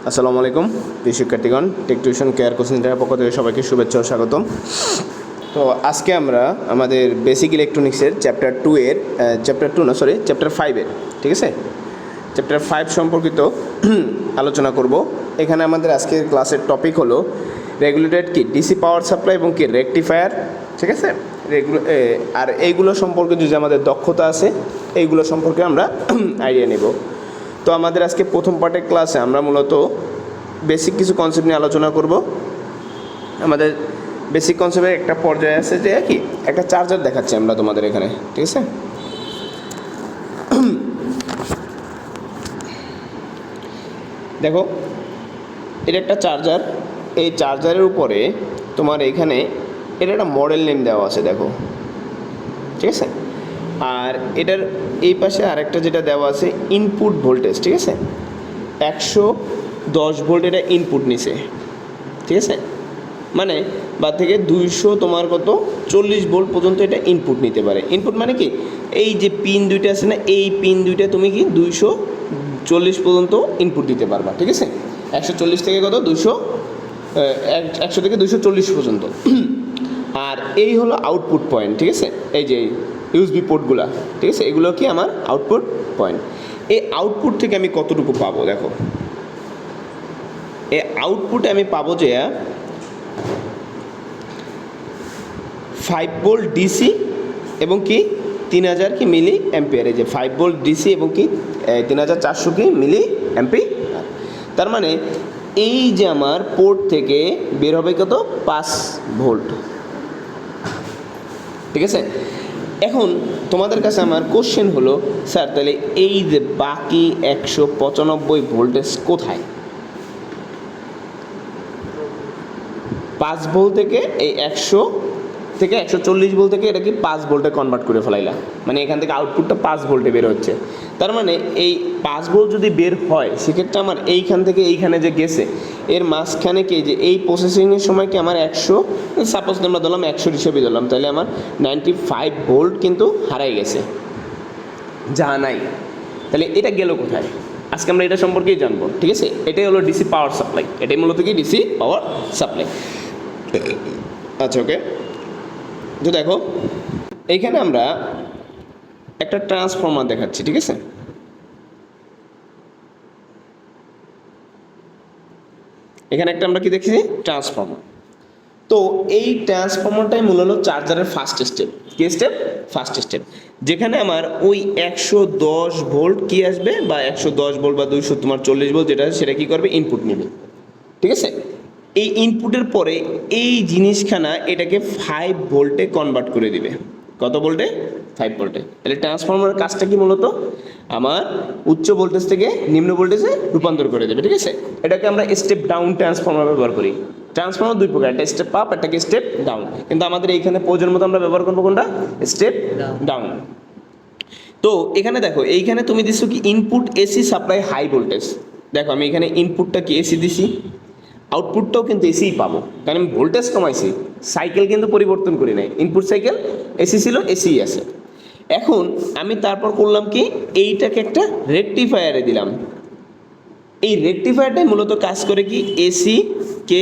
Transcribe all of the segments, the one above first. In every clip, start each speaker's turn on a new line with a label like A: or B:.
A: আসসালামু আলাইকুম প্রিয় শিক্ষার্থীগণ, টেক টিউশন কেয়ার কোচিং সেন্টারের পক্ষ থেকে সবাইকে শুভেচ্ছা ও স্বাগতম। তো আজকে আমরা আমাদের বেসিক ইলেকট্রনিক্সের চ্যাপ্টার 5-এর ঠিক আছে, চ্যাপ্টার 5 সম্পর্কিত আলোচনা করব। এখানে আমাদের আজকের ক্লাসের টপিক হলো রেগুলেটেড কি ডিসি পাওয়ার সাপ্লাই এবং কি রেকটিফায়ার, ঠিক আছে। আর এইগুলো সম্পর্কে যদি আমাদের দক্ষতা আছে এইগুলো সম্পর্কে আমরা আইডিয়া নেব। তো আমাদের আজকে প্রথম পার্টের ক্লাসে আমরা মূলত বেসিক কিছু কনসেপ্ট নিয়ে আলোচনা করব। আমাদের বেসিক কনসেপ্টের একটা পর্যায়ে আছে যে কি একটা চার্জার দেখাচ্ছি আমরা তোমাদের এখানে, ঠিক আছে। দেখো এটা একটা চার্জার, এই চার্জারের উপরে তোমার এখানে এটা একটা মডেল নেম দেওয়া আছে, দেখো, ঠিক আছে। আর এটার এই পাশে আরেকটা যেটা দেওয়া আছে ইনপুট ভোল্টেজ, ঠিক আছে, 110 ভোল্ট এটা ইনপুট নিছে, ঠিক আছে। মানে বা থেকে 200 তোমার কত 40 ভোল্ট পর্যন্ত এটা ইনপুট নিতে পারে। ইনপুট মানে কি এই যে পিন দুইটা আছে না, এই পিন দুইটা তুমি কি 240 পর্যন্ত ইনপুট দিতে পারবা, ঠিক আছে। 140 থেকে কত 100 থেকে 240 পর্যন্ত। আর এই হলো আউটপুট পয়েন্ট, ঠিক আছে। এই যে ইউএসবি পোর্টগুলা, ঠিক আছে, এগুলো কি আমার আউটপুট পয়েন্ট। এই আউটপুট থেকে আমি কতটুকু পাবো, দেখো এই আউটপুটে আমি পাবো যে 5 ভোল্ট ডিসি এবং কি 3000 কি মিলি অ্যাম্পিয়ার। এই যে 5 ভোল্ট ডিসি এবং কি 3400 কি মিলি অ্যাম্পিয়ার। তার মানে এই যে আমার পোর্ট থেকে বের হবে কত 5 ভোল্ট, ঠিক আছে। এখন তোমাদের কাছে আমার কোশ্চেন হলো, স্যার তাহলে এই যে বাকি 195 ভোল্টেজ কোথায়? 5 ভোল্ট থেকে এই 100 থেকে 140 ভোল্ট থেকে এটা কি 5 ভোল্টে কনভার্ট করে ফেলাইলা, মানে এখান থেকে আউটপুটটা 5 ভোল্টে বের হচ্ছে। তার মানে এই 5 ভোল্ট যদি বের হয় সেক্ষেত্রে আমার এইখান থেকে এইখানে যে গেছে এর মাঝখানে কি যে এই প্রসেসিংয়ের সময় কি আমার 100, সাপোজ আমরা ধরলাম 100 হিসেবে ধরলাম, তাহলে আমার 95 ভোল্ট কিন্তু হারাই গেছে, যা নাই। তাহলে এটা গেল কোথায়? আজকে আমরা এটা সম্পর্কেই জানবো, ঠিক আছে। এটাই হলো ডিসি পাওয়ার সাপ্লাই, এটাই মূলত কি ডিসি পাওয়ার সাপ্লাই। আচ্ছা, ওকে। তো দেখো এইখানে আমরা একটা ট্রান্সফর্মার দেখাচ্ছি, ঠিক আছে। এখানে একটা আমরা কি দেখছি ট্রান্সফর্মার। তো এই ট্রান্সফর্মারটাই মূলত চার্জারের ফার্স্ট স্টেপ। কি স্টেপ? ফার্স্ট স্টেপ, যেখানে আমার ওই 110 ভোল্ট কি আসবে বা 110 ভোল্ট বা 200 তোমার 40 ভোল্ট যেটা সেটা কি করবে ইনপুট নেবে, ঠিক আছে। এই ইনপুটের পরে এই জিনিসখানা এটাকে 5 ভোল্টে কনভার্ট করে দিবে। কত ভোল্টে? 5 ভোল্টে। তাহলে ট্রান্সফর্মারের কাজটা কি মূলত আমার উচ্চ ভোল্টেজ থেকে নিম্ন ভোল্টেজে রূপান্তর করে দেবে, ঠিক আছে। এটাকে আমরা স্টেপ ডাউন ট্রান্সফর্মার ব্যবহার করি। ট্রান্সফর্মার দুই প্রকার, একটা স্টেপ আপ, একটা স্টেপ ডাউন। কিন্তু আমাদের এইখানে প্রয়োজন মতো আমরা ব্যবহার করবো কোনটা? Step down. তো এখানে দেখো এইখানে তুমি দিচ্ছ কি input AC supply high voltage. দেখো আমি এখানে ইনপুটটা কি এসি দিছি, আউটপুটটাও কিন্তু এসিই পাবো, কারণ আমি ভোল্টেজ কমাইছি, সাইকেল কিন্তু পরিবর্তন করি নাই। ইনপুট সাইকেল এসি ছিল, এসিই আছে। এখন আমি তারপর করলাম কি এইটাকে একটা রেকটিফায়ারে দিলাম। এই রেকটিফায়ারটাই মূলত কাজ করে কি এসি কে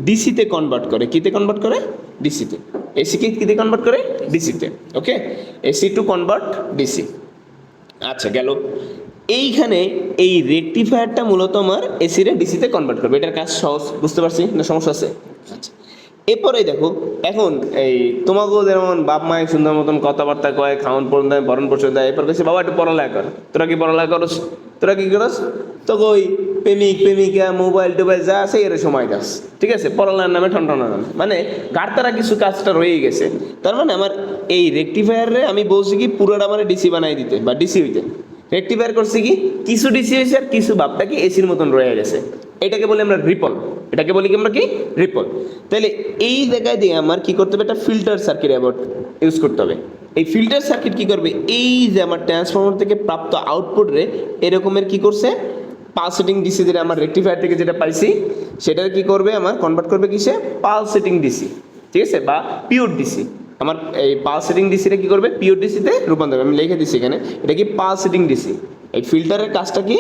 A: ডিসিতে কনভার্ট করে। কিতে কনভার্ট করে? ডিসিতে। এসিকে কিতে কনভার্ট করে? ডিসিতে। ওকে, এসি টু কনভার্ট ডিসি। আচ্ছা গেল। এইখানে এই রেকটিফায়ারটা মূলত আমার এসিরে ডিসিতে কনভার্ট করবে। এটার কাজ সহজ, বুঝতে পারছি না? সমস্যা আছে? আচ্ছা, এরপরে দেখো এখন এই তোমাকেও যেমন বাপ মায়ের সুন্দর মতন কথাবার্তা কয়, খাওয়ান পড়ন দেয়, ভরণ পোষণ দেয়, এরপর কাছে বাবা একটু পড়ালেখা কর। তোরা কি পড়ালেখা করস? তোরা কি করস? তো ওই প্রেমিক প্রেমিকা মোবাইল টোবাইল যা আছে এর সময় দাস, ঠিক আছে, পড়ালেখার নামে ঠনঠনা নামে, মানে গাড়তারা কিছু কাজটা রয়েই গেছে। তার মানে আমার এই রেকটিফায়ারে আমি বলছি কি পুরোটা মানে ডিসি বানাই দিতে বা ডিসি হইতে। রেকটিফায়ার করছি কি কিছু ডিসি হয়েছে আর কিছু ভাবটা কি এসির মতন রয়ে গেছে। এটাকে বলি আমরা রিপল। এটাকে বলি কি আমরা কি রিপল। তাহলে এই জায়গায় দিয়ে আমার কি করতে হবে, একটা ফিল্টার সার্কিট ইউজ করতে হবে। এই ফিল্টার সার্কিট কি করবে, এই যে আমার ট্রান্সফর্মার থেকে প্রাপ্ত আউটপুট রে এরকমের কি করছে পালসেটিং ডিসি, যেটা আমার রেকটিফায়ার থেকে যেটা পাইছি সেটা কি করবে আমার কনভার্ট করবে কিসে পালসেটিং ডিসি, ঠিক আছে, বা পিওর ডিসি। আমার এই পালসেটিং ডিসিটা কি করবে পিওর ডিসিতে রূপান্তর। আমি লিখে দিচ্ছি এখানে এটা কি পালসেটিং ডিসি, এই ফিল্টারের কাজটা কি,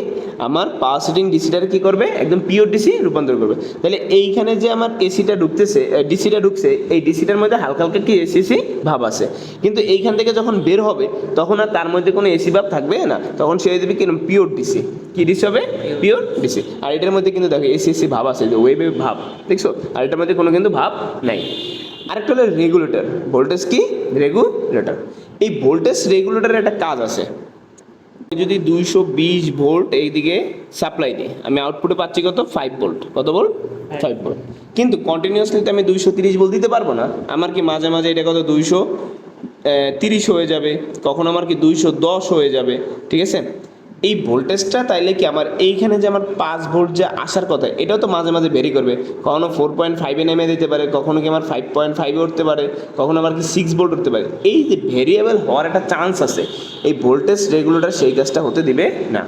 A: আমার পাওয়ার সেটিং ডিসিটারে কি করবে, একদম পিওর ডিসি রূপান্তর করবে। তাহলে এইখানে যে আমার এসিটা ঢুকতেছে, ডিসিটা ঢুকছে, এই ডিসিটার মধ্যে হালকা হালকা কি এসিসি ভাব আছে, কিন্তু এইখান থেকে যখন বের হবে তখন আর তার মধ্যে কোনো এসি ভাব থাকবে না, তখন সে হয়ে যাবে কি পিওর ডিসি। কি ডিসি হবে, পিওর ডিসি। আর এটার মধ্যে কিন্তু দেখো এসি এসি ভাব আছে, যে ওয়েবে ভাব দেখছো, আর এটার মধ্যে কোনো কিন্তু ভাব নাই। আরেকটা হলো রেগুলেটর, ভোল্টেজ কি রেগুলেটর। এই ভোল্টেজ রেগুলেটরের একটা কাজ আছে, যদি 220 ভোল্ট এইদিকে সাপ্লাই দিই, আমি আউটপুটে পাচ্ছি কত, 5 ভোল্ট। কত ভোল্ট, 5 ভোল্ট। কিন্তু কন্টিনিউয়াসলি তো আমি 230 ভোল্ট দিতে পারবো না, আমার কি মাঝে মাঝে এটা কত 230 হয়ে যাবে, কখন আমার কি 210 হয়ে যাবে, ঠিক আছে। এই ভোল্টেজটা তাইলে কি আমার এইখানে যে আমার 5 ভোল্ট যে আসার কথা, এটাও তো মাঝে মাঝে ভেরি করবে, কখনো 4.5-এ নেমে দিতে পারে, কখনো কি আমার 5.5-এ উঠতে পারে, কখনো আবার কি 6 ভোল্ট উঠতে পারে। এই যে ভেরিয়েবল হওয়ার একটা চান্স আছে, এই ভোল্টেজ রেগুলেটর সেই কাজটা হতে দিবে না।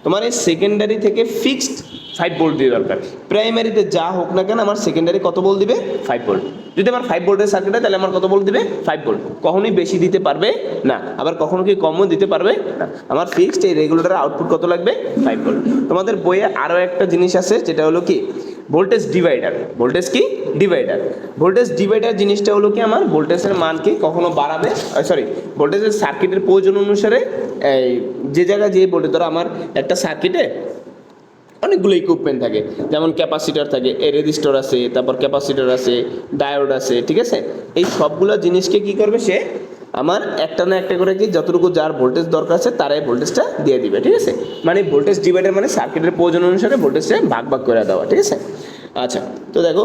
A: তোমার এই সেকেন্ডারি থেকে ফিক্সড 5 ভোল্ট দিয়ে দরকার, প্রাইমারিতে যা হোক না কেন আমার সেকেন্ডারি কত ভোল্ট দিবে, 5 ভোল্ট। যদি আমার 5 ভোল্টের সার্কিট হয় তাহলে আমার কত ভোল্ট দিবে, 5 ভোল্ট। কখনোই বেশি দিতে পারবে না, আবার কখনো কি কমও দিতে পারবে না। আমার ফিক্সড এই রেগুলেটরের আউটপুট কত লাগবে, 5 ভোল্ট। তোমাদের বইয়ে আরও একটা জিনিস আছে, যেটা হলো কি ভোল্টেজ ডিভাইডার। ভোল্টেজ কি, ডিভাইডার। ভোল্টেজ ডিভাইডার জিনিসটা হলো কি আমার ভোল্টেজের মানকে কখনো বাড়াবে, ভোল্টেজের সার্কিটের প্রয়োজন অনুসারে এই যে জায়গায় যে ভোল্টেজ, ধরো আমার একটা সার্কিটে অনেকগুলো ইকুইপমেন্ট থাকে, যেমন ক্যাপাসিটার থাকে, রেজিস্টর আছে, তারপর ক্যাপাসিটার আছে, ডায়োড আছে, ঠিক আছে। এই সবগুলো জিনিসকে কি করবে সে, আমার একটা না একটা করে কি যতটুকু যার ভোল্টেজ দরকার আছে তারাই ভোল্টেজটা দিয়ে দিবে, ঠিক আছে। মানে ভোল্টেজ ডিভাইডার মানে সার্কিটের প্রয়োজন অনুসারে ভোল্টেজটা ভাগ ভাগ করে দেওয়া, ঠিক আছে। আচ্ছা, তো দেখো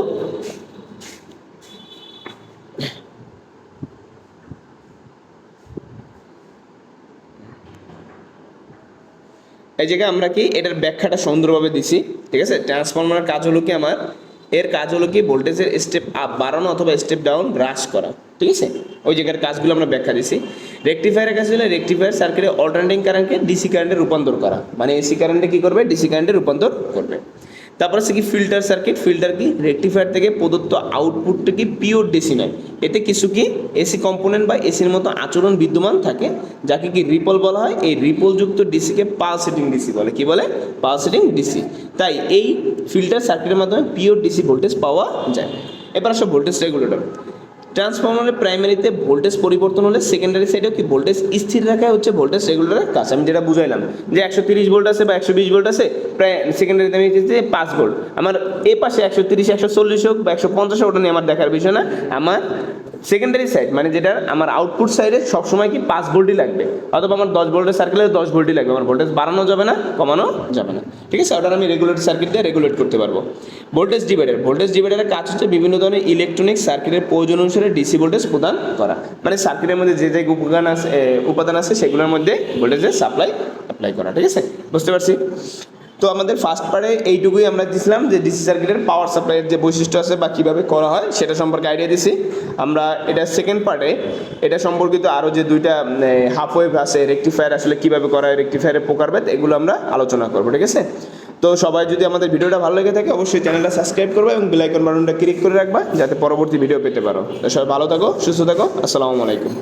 A: এই জায়গায় আমরা কি এটার ব্যাখ্যাটা সুন্দরভাবে দিছি, ঠিক আছে। ট্রান্সফরমারের কাজ হলো কি আমার, এর কাজ হলো কি ভোল্টেজের স্টেপ আপ বাড়ানো অথবা স্টেপ ডাউন হ্রাস করা, ঠিক আছে। ওই জায়গার কাজগুলো আমরা ব্যাখ্যা দিছি। রেকটিফায়ারের কাজ হলো রেকটিফায়ার সার্কিটে অল্টারনেটিং কারেন্টকে ডিসি কারেন্টে রূপান্তর করা, মানে এসি কারেন্টে কি করবে, ডিসি কারেন্টে রূপান্তর করবে। তারপর আছে কি ফিল্টার সার্কিট। ফিল্টার কি রেকটিফায়ার থেকে প্রদত্ত আউটপুটটা কি পিওর ডিসি নয়, এতে কিছু কি এসি কম্পোনেন্ট বা এসির মতো আচরণ বিদ্যমান থাকে, যাকে কি রিপল বলা হয়। এই রিপলযুক্ত ডিসিকে পালসেটিং ডিসি বলে। কি বলে, পালসেটিং ডিসি। তাই এই ফিল্টার সার্কিটের মাধ্যমে পিওর ডিসি ভোল্টেজ পাওয়া যায়। এবার আসো ভোল্টেজ রেগুলেটর। ট্রান্সফরমারের প্রাইমারিতে ভোল্টেজ পরিবর্তন হলে সেকেন্ডারি সাইডেও কি ভোল্টেজ স্থির রাখা হচ্ছে ভোল্টেজ রেগুলেটরের কাজ। আমি যেটা বুঝাইলাম যে 130 ভোল্ট আছে বা 120 ভোল্ট আছে, প্রায় সেকেন্ডারিতে আমি দিচ্ছি 5 ভোল্ট। আমার এ পাশে 130 140 হোক বা 150 হোক, ওটা নিয়ে আমার দেখার বিষয় না। আমার সেকেন্ডারি সাইড মানে যেটা আমার আউটপুট সাইডে সবসময় কি 5 ভোল্টই লাগবে, অথবা আমার 10 ভোল্টের সার্কিটে 10 ভোল্টই লাগবে। আমার ভোল্টেজ বাড়ানো যাবে না, কমানো যাবে না, ঠিক আছে। ওটা আমি রেগুলেটর সার্কিট দিয়ে রেগুলেট করতে পারবো। Voltage divider. ভোল্টেজ ডিভাইডারের কাজ হচ্ছে বিভিন্ন ধরনের ইলেকট্রনিক সার্কিটের প্রয়োজন অনুসারে ডিসি ভোল্টেজ প্রদান করা, মানে সার্কিটের মধ্যে যে যে উপাদান আছে সেগুলোর মধ্যে ভোল্টেজের সাপ্লাই অ্যাপ্লাই করা, ঠিক আছে। বুঝতে পারছি। তো আমাদের ফার্স্ট পার্টে এইটুকুই আমরা দিছিলাম, যে ডিসি সার্কিটের পাওয়ার সাপ্লাইয়ের যে বৈশিষ্ট্য আছে বা কীভাবে করা হয় সেটা সম্পর্কে আইডিয়া দিছি আমরা। এটা সেকেন্ড পার্টে এটা সম্পর্কিত আরও যে দুইটা হাফ ওয়েভ আছে, রেকটিফায়ার আসলে কীভাবে করা হয়, রেকটিফায়ারের প্রকারভেদ, এগুলো আমরা আলোচনা করবো, ঠিক আছে। তো সবাই যদি আমাদের ভিডিওটা ভালো লেগে থাকে অবশ্যই চ্যানেলটা সাবস্ক্রাইব করবে এবং বেল আইকন বাটনটা ক্লিক করে রাখবা, যাতে পরবর্তী ভিডিও পেতে পারো। তো সবাই ভালো থাকো, সুস্থ থাকো, আসসালামু আলাইকুম।